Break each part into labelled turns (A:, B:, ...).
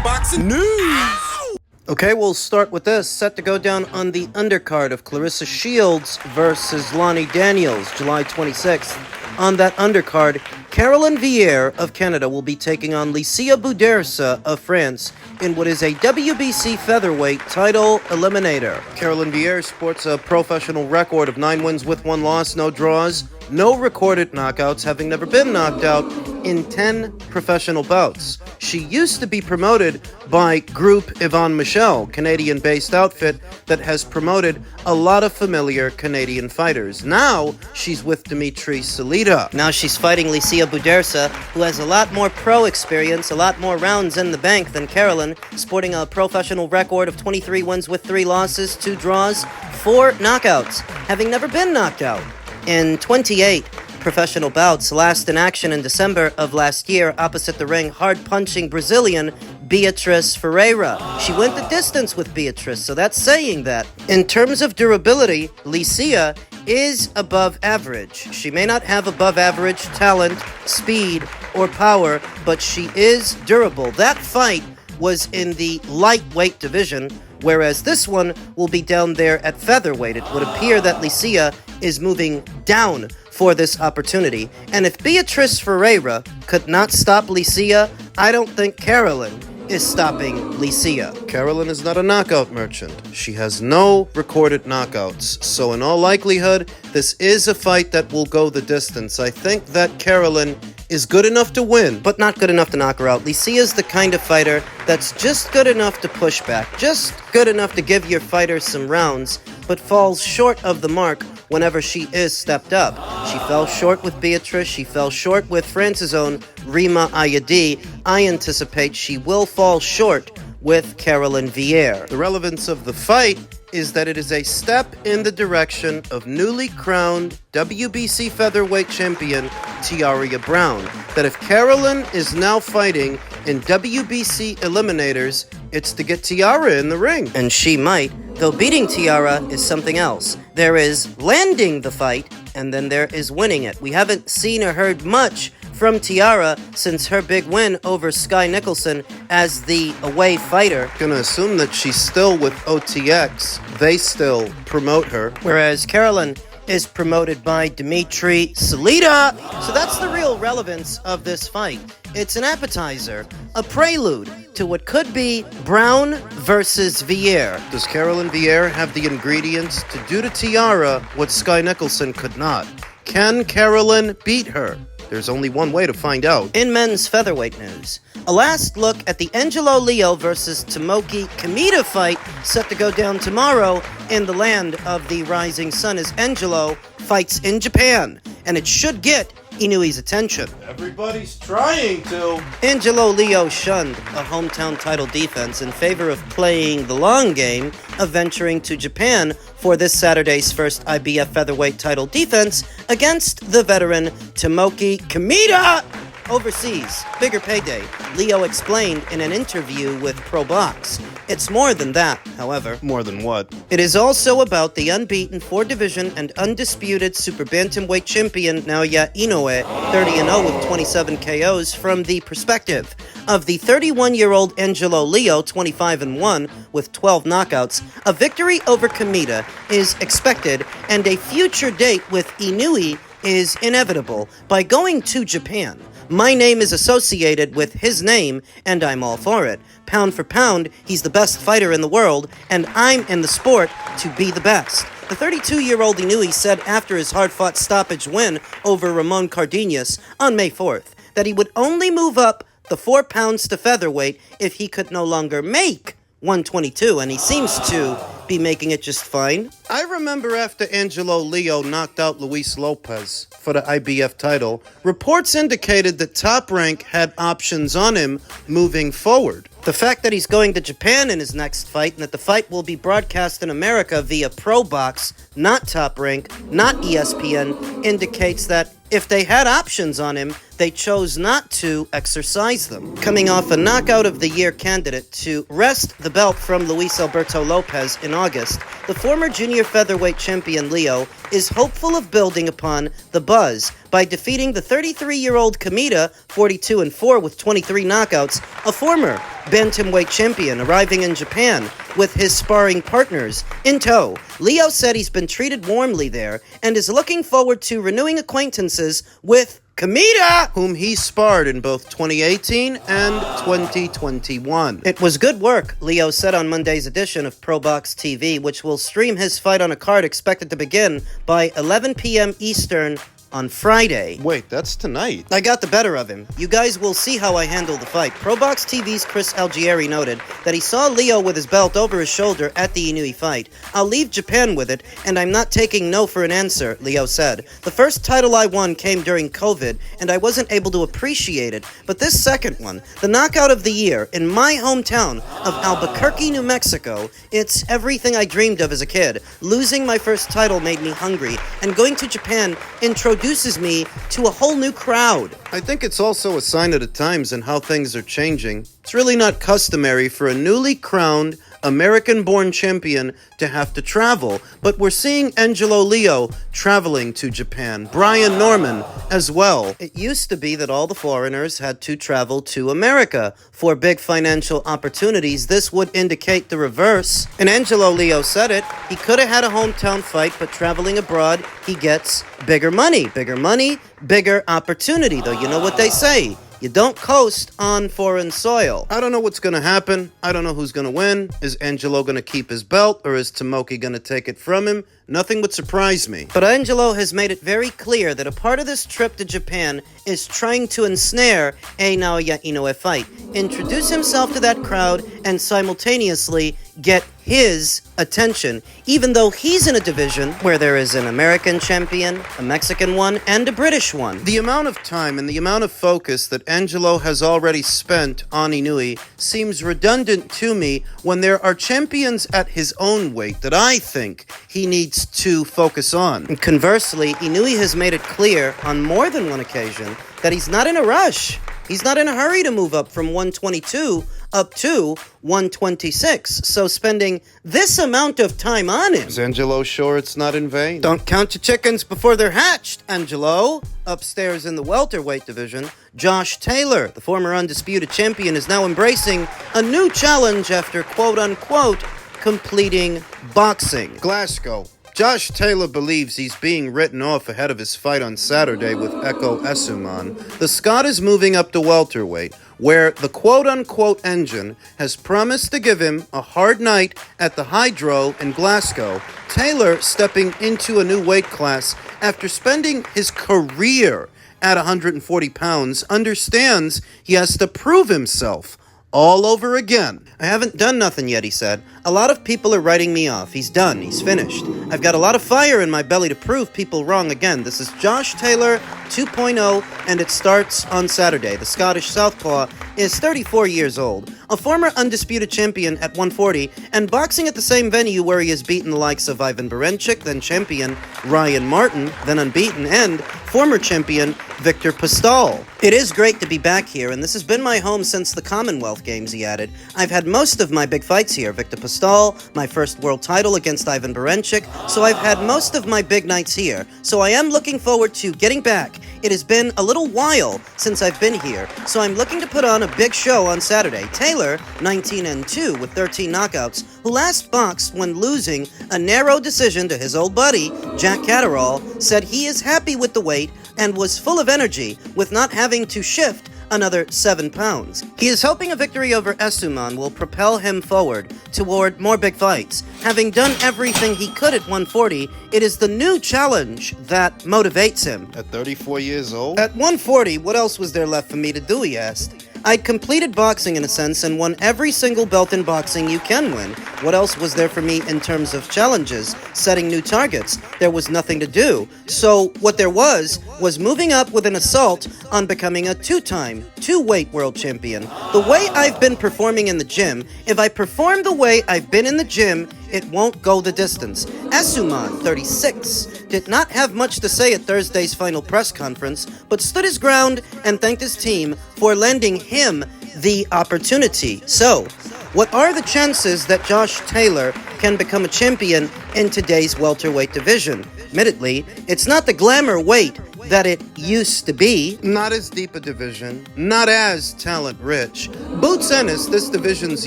A: boxing news.
B: Okay, we'll start with this. Set to go down on the undercard of Clarissa Shields versus Lonnie Daniels, July 26th. On that undercard, Caroline Vieier of Canada will be taking on Boudersa of France in what is a WBC featherweight title eliminator. Caroline Vieier sports a professional record of 9 wins with 1 loss, no draws, no recorded knockouts, having never been knocked out in 10 professional bouts. She used to be promoted by Group Yvon Michel, Canadian-based outfit that has promoted a lot of familiar Canadian fighters. Now, she's with Dimitri Salita. Now she's fighting Boudersa, who has a lot more pro experience, a lot more rounds in the bank than Caroline, sporting a professional record of 23 wins with 3 losses, 2 draws, 4 knockouts, having never been knocked out in 28 professional bouts, last in action in December of last year opposite the ring, hard-punching Brazilian Beatriz Veyre. She went the distance with Beatriz, so that's saying that. In terms of durability, Licia is above average. She may not have above average talent, speed, or power, but she is durable. That fight was in the lightweight division, whereas this one will be down there at featherweight. It would appear that Licia is moving down for this opportunity. And if Beatriz Veyre could not stop Licia, I don't think Caroline is stopping Licia. Caroline is not a knockout merchant. She has no recorded knockouts. So in all likelihood, this is a fight that will go the distance. I think that Caroline is good enough to win, but not good enough to knock her out. Licia is the kind of fighter that's just good enough to push back, just good enough to give your fighter some rounds, but falls short of the mark whenever she is stepped up. She fell short with Beatrice, she fell short with France's own Rima Ayadi. I anticipate she will fall short with Caroline Vieier. The relevance of the fight is that it is a step in the direction of newly crowned WBC featherweight champion Tiara Brown. That if Caroline is now fighting in WBC eliminators, it's to get Tiara in the ring. And she might, though beating Tiara is something else. There is landing the fight, and then there is winning it. We haven't seen or heard much from Tiara since her big win over Sky Nicholson as the away fighter. Gonna assume that she's still with OTX. They still promote her. Whereas Caroline is promoted by Dimitri Salita. So that's the real relevance of this fight. It's an appetizer, a prelude to what could be Brown versus Vieier. Does Caroline Vieier have the ingredients to do to Tiara what Sky Nicholson could not? Can Caroline beat her? There's only one way to find out. In men's featherweight news, a last look at the Angelo Leo versus Tomoki Kameda fight set to go down tomorrow in the land of the rising sun as Angelo fights in Japan, and it should get Inoui's attention. Everybody's trying to. Angelo Leo shunned a hometown title defense in favor of playing the long game of venturing to Japan for this Saturday's first IBF featherweight title defense against the veteran Tomoki Kameda. Overseas, bigger payday, Leo explained in an interview with Pro Box. It's more than that, however. More than what? It is also about the unbeaten 4-division and undisputed super bantamweight champion Naoya Inoue, 30-0 with 27 KOs, from the perspective of the 31-year-old Angelo Leo, 25-1 with 12 knockouts. A victory over Kameda is expected, and a future date with Inoue is inevitable. By going to Japan, my name is associated with his name, and I'm all for it. Pound for pound, he's the best fighter in the world, and I'm in the sport to be the best. The 32-year-old Inoue said after his hard-fought stoppage win over Ramon Cardenas on May 4th that he would only move up the 4 pounds to featherweight if he could no longer make 122, and he seems to be making it just fine. I remember after Angelo Leo knocked out Luis Lopez for the IBF title, reports indicated that Top Rank had options on him moving forward. The fact that he's going to Japan in his next fight and that the fight will be broadcast in America via Pro Box, not Top Rank, not ESPN, indicates that if they had options on him, they chose not to exercise them. Coming off a knockout of the year candidate to wrest the belt from Luis Alberto Lopez in August, the former junior featherweight champion Leo is hopeful of building upon the buzz by defeating the 33-year-old Kameda 42-4 with 23 knockouts, a former bantamweight champion arriving in Japan with his sparring partners in tow. Leo said he's been treated warmly there and is looking forward to renewing acquaintances with Kameda, whom he sparred in both 2018 and 2021. It was good work, Leo said on Monday's edition of Pro Box TV, which will stream his fight on a card expected to begin by 11 p.m. Eastern on Friday.
A: Wait, that's tonight.
B: I got the better of him. You guys will see how I handle the fight. Pro Box TV's Chris Algieri noted that he saw Leo with his belt over his shoulder at the Inoue fight. I'll leave Japan with it, and I'm not taking no for an answer, Leo said. The first title I won came during COVID, and I wasn't able to appreciate it. But this second one, the knockout of the year in my hometown of Albuquerque, New Mexico, it's everything I dreamed of as a kid. Losing my first title made me hungry, and going to Japan introduces me to a whole new crowd.
A: I think it's also a sign of the times and how things are changing. It's really not customary for a newly crowned American-born champion to have to travel, but we're seeing Angelo Leo traveling to Japan, Brian Norman as well.
B: It used to be that all the foreigners had to travel to America for big financial opportunities. This would indicate the reverse. And Angelo Leo said it. He could have had a hometown fight, but traveling abroad, he gets bigger money. Bigger money, bigger opportunity, though. You know what they say. You don't coast on foreign soil.
A: I don't know what's going to happen. I don't know who's going to win. Is Angelo going to keep his belt, or is Tomoki going to take it from him? Nothing would surprise me.
B: But Angelo has made it very clear that a part of this trip to Japan is trying to ensnare a Naoya Inoue fight, introduce himself to that crowd, and simultaneously get his attention, even though he's in a division where there is an American champion, a Mexican one, and a British one.
A: The amount of time and the amount of focus that Angelo has already spent on Inoue seems redundant to me when there are champions at his own weight that I think he needs to focus on.
B: And conversely, Inoue has made it clear on more than one occasion that he's not in a rush. He's not in a hurry to move up from 122 up to 126. So spending this amount of time on him...
A: Is Angelo sure it's not in vain?
B: Don't count your chickens before they're hatched, Angelo. Upstairs in the welterweight division, Josh Taylor, the former undisputed champion, is now embracing a new challenge after quote-unquote completing boxing.
A: Glasgow. Josh Taylor believes he's being written off ahead of his fight on Saturday with Echo Essuman. The Scot is moving up to welterweight, where the quote-unquote engine has promised to give him a hard night at the Hydro in Glasgow. Taylor, stepping into a new weight class after spending his career at 140 pounds, understands he has to prove himself all over again.
B: I haven't done nothing yet, he said. A lot of people are writing me off. He's done. He's finished. I've got a lot of fire in my belly to prove people wrong again. This is Josh Taylor 2.0, and it starts on Saturday. The Scottish southpaw is 34 years old, a former undisputed champion at 140, and boxing at the same venue where he has beaten the likes of Ivan Baranchyk, then champion Ryan Martin, then unbeaten, and former champion Victor Postol. It is great to be back here, and this has been my home since the Commonwealth Games, he added. I've had most of my big fights here. Victor Postol, my first world title against Ivan Baranchyk, so I've had most of my big nights here. So I am looking forward to getting back. It has been a little while since I've been here, so I'm looking to put on a big show on Saturday. Taylor, 19-2 with 13 knockouts, who last boxed when losing a narrow decision to his old buddy, Jack Catterall, said he is happy with the weight and was full of energy with not having to shift another 7 pounds. He is hoping a victory over Essuman will propel him forward toward more big fights. Having done everything he could at 140, it is the new challenge that motivates him.
A: At 34 years old?
B: At 140, what else was there left for me to do, he asked. I'd completed boxing in a sense and won every single belt in boxing you can win. What else was there for me in terms of challenges, setting new targets? There was nothing to do. So what there was moving up with an assault on becoming a two-weight world champion. The way I've been performing in the gym, if I perform the way I've been in the gym it won't go the distance. Essuman, 36, did not have much to say at Thursday's final press conference, but stood his ground and thanked his team for lending him the opportunity. So, what are the chances that Josh Taylor can become a champion in today's welterweight division? Admittedly, it's not the glamour weight that it used to be.
A: Not as deep a division, not as talent-rich. Boots Ennis, this division's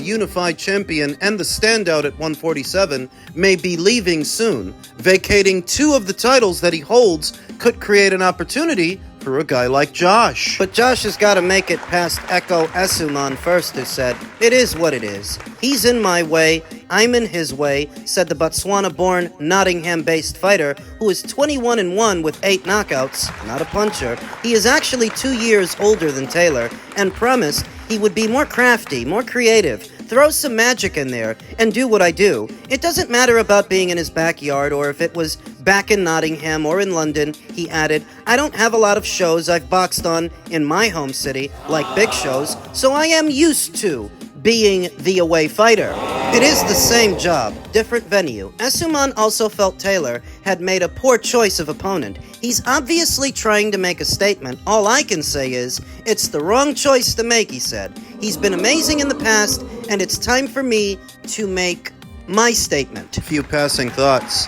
A: unified champion and the standout at 147, may be leaving soon. Vacating 2 of the titles that he holds could create an opportunity for a guy like Josh.
B: But Josh has got to make it past Echo Essuman first, who said, "It is what it is. He's in my way, I'm in his way," said the Botswana-born, Nottingham-based fighter who is 21-1 with 8 knockouts, not a puncher. He is actually 2 years older than Taylor and promised he would be more crafty, more creative, throw some magic in there, and do what I do. It doesn't matter about being in his backyard or if it was back in Nottingham or in London, he added. I don't have a lot of shows I've boxed on in my home city, like big shows, so I am used to being the away fighter. It is the same job, different venue. Essuman also felt Taylor had made a poor choice of opponent. He's obviously trying to make a statement. All I can say is, it's the wrong choice to make, he said. He's been amazing in the past, and it's time for me to make my statement.
A: A few passing thoughts.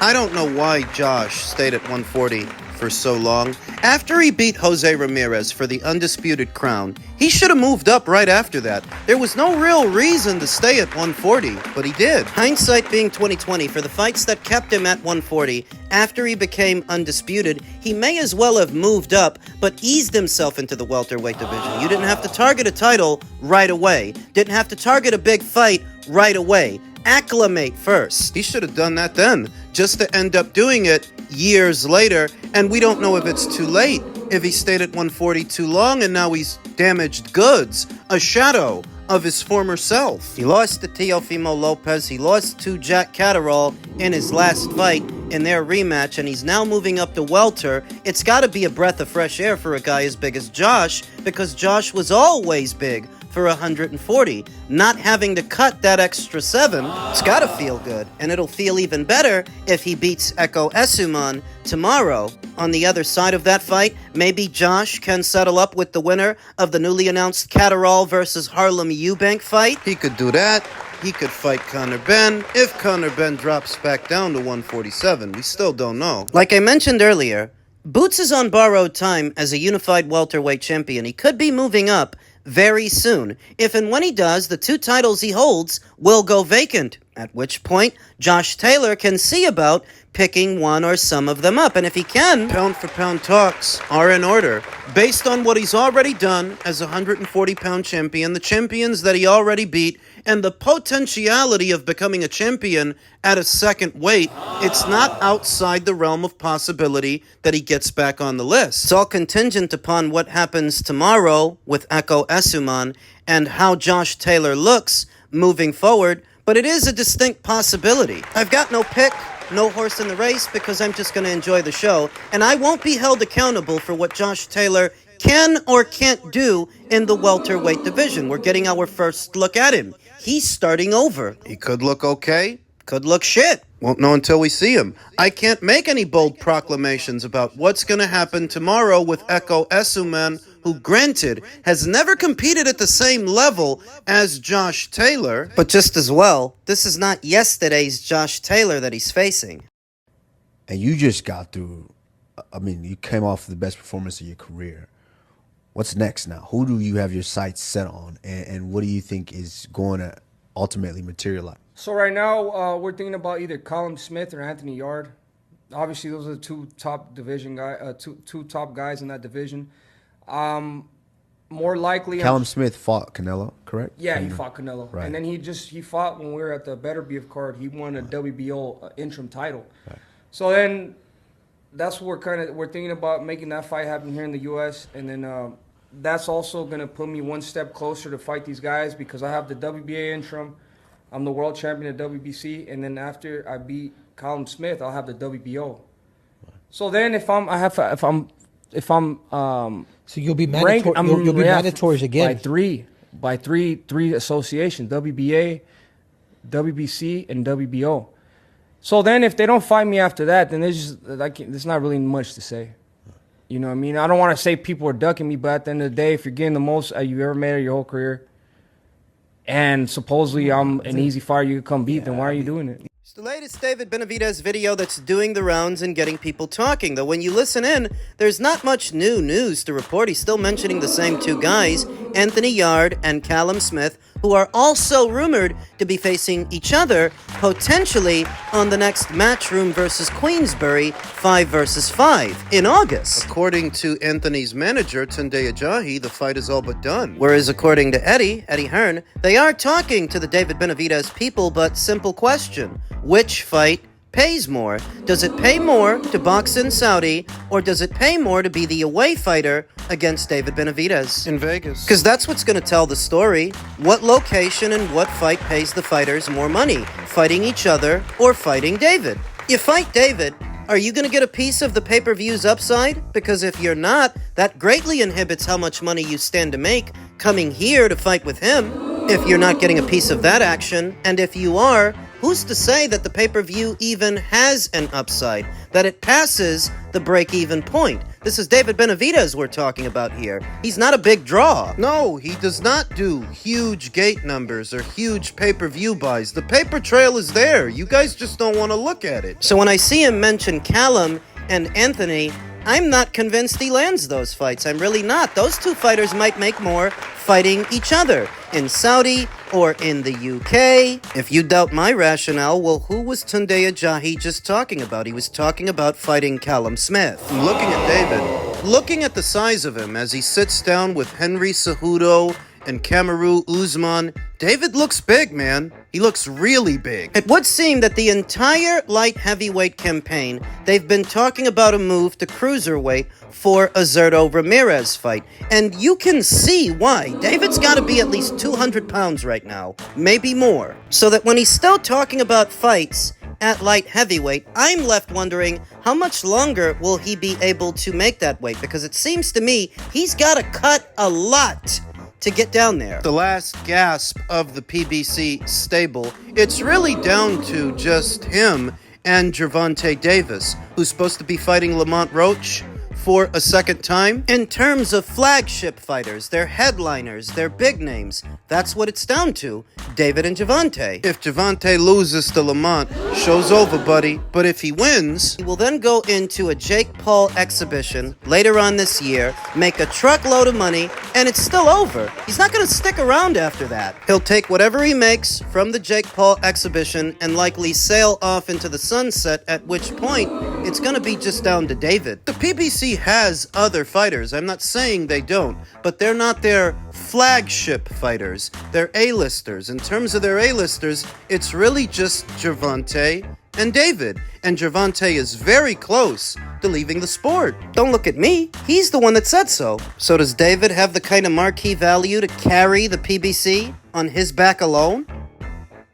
A: I don't know why Josh stayed at 140 for so long. After he beat Jose Ramirez for the undisputed crown, he should have moved up right after that. There was no real reason to stay at 140, but he did.
B: Hindsight being 2020, for the fights that kept him at 140, after he became undisputed, he may as well have moved up, but eased himself into the welterweight division. You didn't have to target a title right away. Didn't have to target a big fight right away. Acclimate first.
A: He should have done that then, just to end up doing it years later, and we don't know if it's too late, if he stayed at 140 too long and now he's damaged goods, a shadow of his former self.
B: He lost to Teofimo Lopez, he lost to Jack Catterall in his last fight in their rematch, and he's now moving up to welter. It's got to be a breath of fresh air for a guy as big as Josh, because Josh was always big for 140. Not having to cut that extra 7, it's gotta feel good. And it'll feel even better if he beats Echo Essuman tomorrow. On the other side of that fight, maybe Josh can settle up with the winner of the newly announced Catterall versus Harlem Eubank fight.
A: He could do that. He could fight Conor Benn. If Conor Benn drops back down to 147, we still don't know.
B: Like I mentioned earlier, Boots is on borrowed time as a unified welterweight champion. He could be moving up very soon. If and when he does, the 2 titles he holds will go vacant, at which point Josh Taylor can see about picking one or some of them up. And if he can,
A: pound for pound talks are in order. Based on what he's already done as a 140-pound champion, the champions that he already beat, and the potentiality of becoming a champion at a second weight, it's not outside the realm of possibility that he gets back on the list.
B: It's all contingent upon what happens tomorrow with Echo Essuman and how Josh Taylor looks moving forward, but it is a distinct possibility. I've got no pick, no horse in the race, because I'm just going to enjoy the show, and I won't be held accountable for what Josh Taylor can or can't do in the welterweight division. We're getting our first look at him. He's starting over.
A: He could look okay.
B: Could look shit.
A: Won't know until we see him. I can't make any bold proclamations about what's going to happen tomorrow with Echo Essuman, who, granted, has never competed at the same level as Josh Taylor.
B: But just as well, this is not yesterday's Josh Taylor that he's facing.
C: And you just got through, I mean, you came off the best performance of your career. What's next now? Who do you have your sights set on? And what do you think is going to ultimately materialize?
D: So right now, we're thinking about either Callum Smith or Anthony Yarde. Obviously, those are the 2 top division two top guys in that division. More likely,
C: Callum Smith fought Canelo, correct?
D: Yeah, he fought Canelo,
C: right.
D: And then he fought when we were at the Better Beef card. He won a WBO interim title.
C: Right.
D: So then, that's what we're thinking about, making that fight happen here in the U.S. And then that's also gonna put me one step closer to fight these guys, because I have the WBA interim. I'm the world champion at WBC, and then after I beat Callum Smith, I'll have the WBO. So then, if I'm
E: so you'll be mandatory. You'll be mandatories again
D: by three associations: WBA, WBC, and WBO. So then if they don't fight me after that, then there's not really much to say. You know what I mean? I don't want to say people are ducking me, but at the end of the day, if you're getting the most you ever made of your whole career, and supposedly I'm an easy fighter you can come beat, then why are you doing it?
B: It's the latest David Benavidez video that's doing the rounds and getting people talking. Though when you listen in, there's not much new news to report. He's still mentioning the same two guys, Anthony Yarde and Callum Smith, who are also rumored to be facing each other, potentially on the next Matchroom versus Queensbury 5 versus 5 in August.
A: According to Anthony's manager, Tunde Ajayi, the fight is all but done.
B: Whereas according to Eddie Hearn, they are talking to the David Benavidez people, but simple question. Which fight pays more? Does it pay more to box in Saudi, or does it pay more to be the away fighter against David Benavidez?
A: In Vegas.
B: Because that's what's going to tell the story. What location and what fight pays the fighters more money? Fighting each other or fighting David? You fight David, are you going to get a piece of the pay-per-view's upside? Because if you're not, that greatly inhibits how much money you stand to make coming here to fight with him. If you're not getting a piece of that action, and if you are, who's to say that the pay-per-view even has an upside, that it passes the break-even point? This is David Benavidez we're talking about here. He's not a big draw.
A: No, he does not do huge gate numbers or huge pay-per-view buys. The paper trail is there. You guys just don't want to look at it.
B: So when I see him mention Callum and Anthony, I'm not convinced he lands those fights. I'm really not. Those two fighters might make more fighting each other in Saudi or in the UK. If you doubt my rationale, well, who was Tunde Ajayi just talking about? He was talking about fighting Callum Smith.
A: Looking at David, looking at the size of him as he sits down with Henry Cejudo and Kamaru Usman, David looks big, man. He looks really big.
B: It would seem that the entire light heavyweight campaign, they've been talking about a move to cruiserweight for a Zurdo Ramirez fight. And you can see why. David's got to be at least 200 pounds right now, maybe more. So that when he's still talking about fights at light heavyweight, I'm left wondering how much longer will he be able to make that weight? Because it seems to me he's got to cut a lot to get down there.
A: The last gasp of the PBC stable, it's really down to just him and Gervonta Davis, who's supposed to be fighting Lamont Roach for a second time.
B: In terms of flagship fighters, they're headliners, they're big names. That's what it's down to, David and Gervonta.
A: If Gervonta loses to Lamont, show's over, buddy. But if he wins,
B: He will then go into a Jake Paul exhibition later on this year, make a truckload of money, and it's still over. He's not going to stick around after that. He'll take whatever he makes from the Jake Paul exhibition and likely sail off into the sunset, at which point it's going to be just down to David.
A: the PBC has other fighters. I'm not saying they don't, but they're not their flagship fighters. They're A-listers. In terms of their A-listers, it's really just Gervonta and David. And Gervonta is very close to leaving the sport.
B: Don't look at me. He's the one that said so. So does David have the kind of marquee value to carry the PBC on his back alone?